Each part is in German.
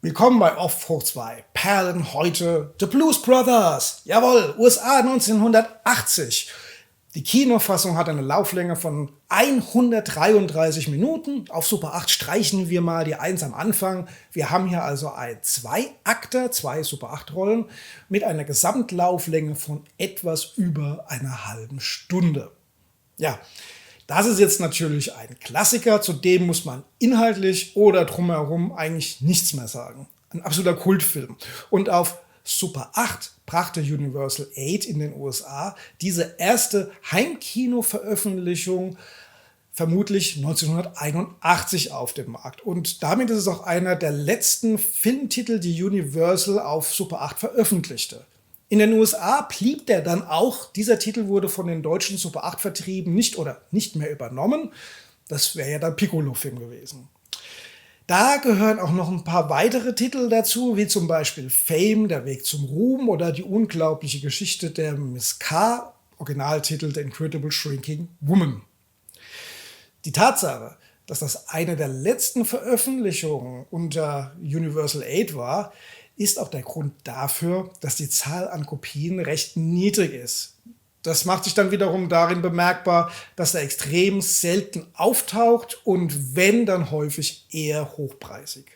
Willkommen bei Off hoch 2. Perlen heute The Blues Brothers. Jawohl, USA 1980. Die Kinofassung hat eine Lauflänge von 133 Minuten. Auf Super 8 streichen wir mal die 1 am Anfang. Wir haben hier also ein Zwei-Akter, 2 Super 8 Rollen mit einer Gesamtlauflänge von etwas über einer halben Stunde. Ja, das ist jetzt natürlich ein Klassiker, zu dem muss man inhaltlich oder drumherum eigentlich nichts mehr sagen. Ein absoluter Kultfilm. Und auf Super 8 brachte Universal 8 in den USA diese erste Heimkino-Veröffentlichung vermutlich 1981 auf den Markt. Und damit ist es auch einer der letzten Filmtitel, die Universal auf Super 8 veröffentlichte. In den USA blieb der dann auch. Dieser Titel wurde von den deutschen Super 8 Vertrieben nicht mehr übernommen. Das wäre ja dann Piccolo-Film gewesen. Da gehören auch noch ein paar weitere Titel dazu, wie zum Beispiel Fame, der Weg zum Ruhm oder die unglaubliche Geschichte der Miss K., Originaltitel The Incredible Shrinking Woman. Die Tatsache, dass das eine der letzten Veröffentlichungen unter Universal 8 war, ist auch der Grund dafür, dass die Zahl an Kopien recht niedrig ist. Das macht sich dann wiederum darin bemerkbar, dass er extrem selten auftaucht und wenn, dann häufig eher hochpreisig.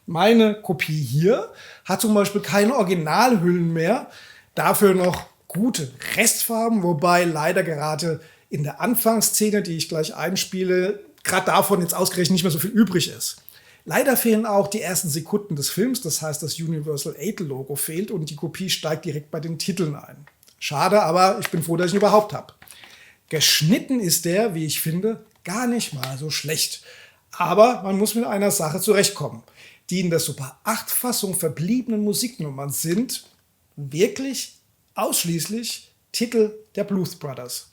Meine Kopie hier hat zum Beispiel keine Originalhüllen mehr, dafür noch gute Restfarben, wobei leider gerade in der Anfangsszene, die ich gleich einspiele, gerade davon jetzt ausgerechnet nicht mehr so viel übrig ist. Leider fehlen auch die ersten Sekunden des Films, das heißt, das Universal 8 Logo fehlt und die Kopie steigt direkt bei den Titeln ein. Schade, aber ich bin froh, dass ich ihn überhaupt habe. Geschnitten ist der, wie ich finde, gar nicht mal so schlecht. Aber man muss mit einer Sache zurechtkommen. Die in der Super 8 Fassung verbliebenen Musiknummern sind wirklich ausschließlich Titel der Blues Brothers.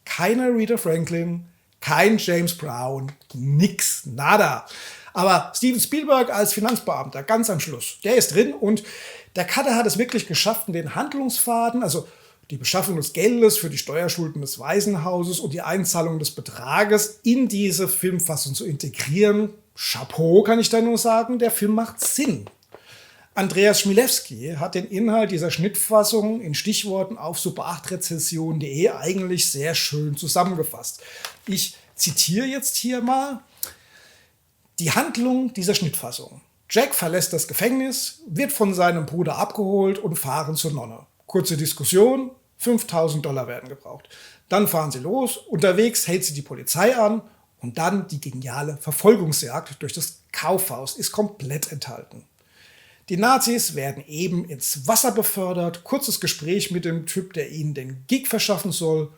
Keine Rita Franklin, kein James Brown, nix, nada. Aber Steven Spielberg als Finanzbeamter, ganz am Schluss, der ist drin und der Cutter hat es wirklich geschafft, den Handlungsfaden, also die Beschaffung des Geldes für die Steuerschulden des Waisenhauses und die Einzahlung des Betrages in diese Filmfassung zu integrieren. Chapeau, kann ich da nur sagen, der Film macht Sinn. Andreas Schmilewski hat den Inhalt dieser Schnittfassung in Stichworten auf super8rezession.de eigentlich sehr schön zusammengefasst. Ich zitiere jetzt hier mal die Handlung dieser Schnittfassung. Jack verlässt das Gefängnis, wird von seinem Bruder abgeholt und fahren zur Nonne. Kurze Diskussion, $5.000 werden gebraucht. Dann fahren sie los, unterwegs hält sie die Polizei an und dann die geniale Verfolgungsjagd durch das Kaufhaus ist komplett enthalten. Die Nazis werden eben ins Wasser befördert, kurzes Gespräch mit dem Typ, der ihnen den Gig verschaffen soll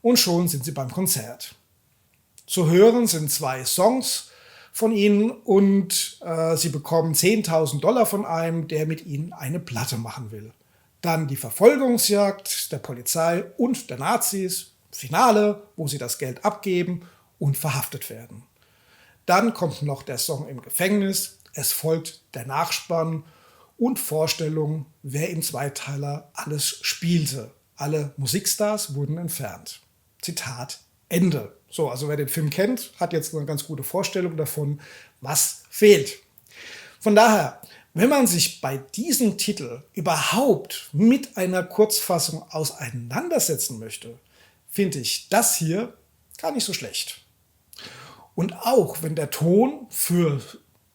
und schon sind sie beim Konzert. Zu hören sind 2 Songs von ihnen und sie bekommen $10.000 von einem, der mit ihnen eine Platte machen will. Dann die Verfolgungsjagd der Polizei und der Nazis, Finale, wo sie das Geld abgeben und verhaftet werden. Dann kommt noch der Song im Gefängnis, es folgt der Nachspann und Vorstellung, wer im Zweiteiler alles spielte. Alle Musikstars wurden entfernt. Zitat Ende. So, also wer den Film kennt, hat jetzt eine ganz gute Vorstellung davon, was fehlt. Von daher, wenn man sich bei diesem Titel überhaupt mit einer Kurzfassung auseinandersetzen möchte, finde ich das hier gar nicht so schlecht. Und auch wenn der Ton für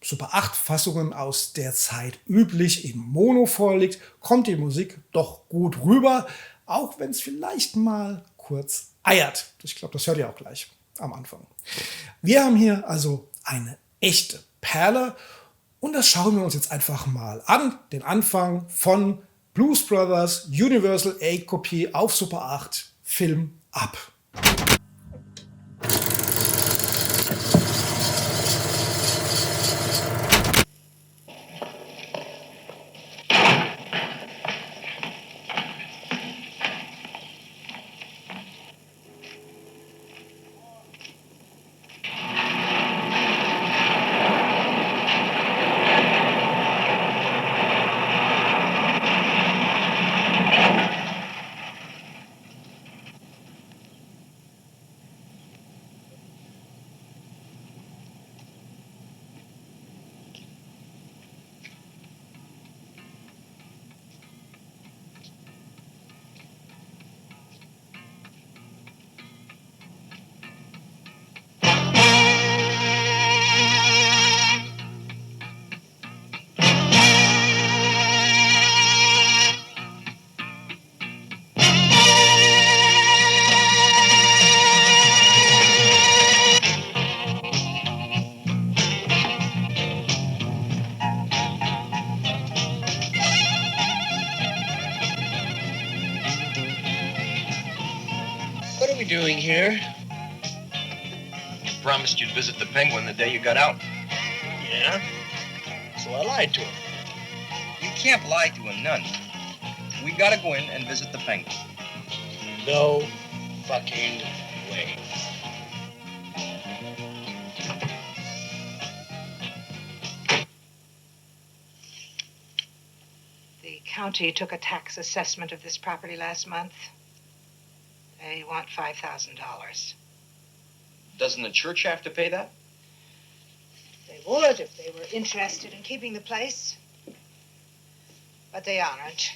Super 8 Fassungen aus der Zeit üblich im Mono vorliegt, kommt die Musik doch gut rüber, auch wenn es vielleicht mal kurz eiert. Ich glaube, das hört ihr auch gleich am Anfang. Wir haben hier also eine echte Perle und das schauen wir uns jetzt einfach mal an. Den Anfang von Blues Brothers Universal 8 Kopie auf Super 8 Film ab. sir. You promised you'd visit the Penguin the day you got out. Yeah? So I lied to him. You can't lie to a nun. We gotta go in and visit the Penguin. No fucking way. The county took a tax assessment of this property last month. They want $5,000. Doesn't the church have to pay that? They would if they were interested in keeping the place. But they aren't.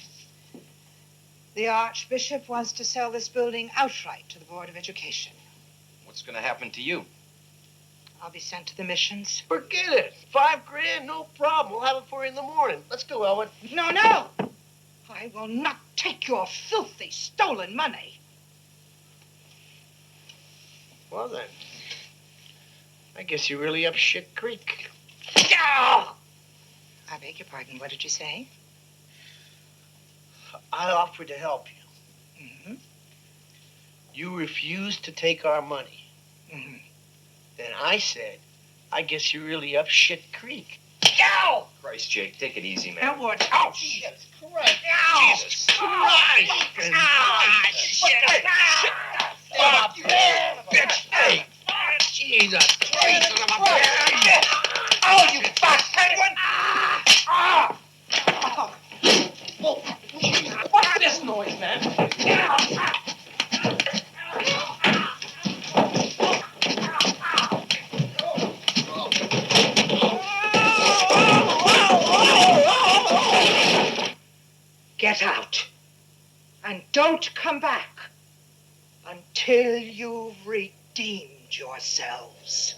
The Archbishop wants to sell this building outright to the Board of Education. What's gonna happen to you? I'll be sent to the missions. Forget it. $5,000, no problem. We'll have it for you in the morning. Let's go, Elwood. No, no! I will not take your filthy, stolen money. Well, then. I guess you're really up shit creek. I beg your pardon. What did you say? I offered to help you. Mm-hmm. You refused to take our money. Mm-hmm. Then I said, I guess you're really up shit creek. Ow! Christ, Jake, take it easy, man. Elwood. Oh, shit. Christ. Ow! Jesus Christ. Shit. Fuck you, bitch. Hey. Jesus Christ. Oh, you fuck penguin! What's this noise, man? Get out. And don't come back until you've redeemed yourselves.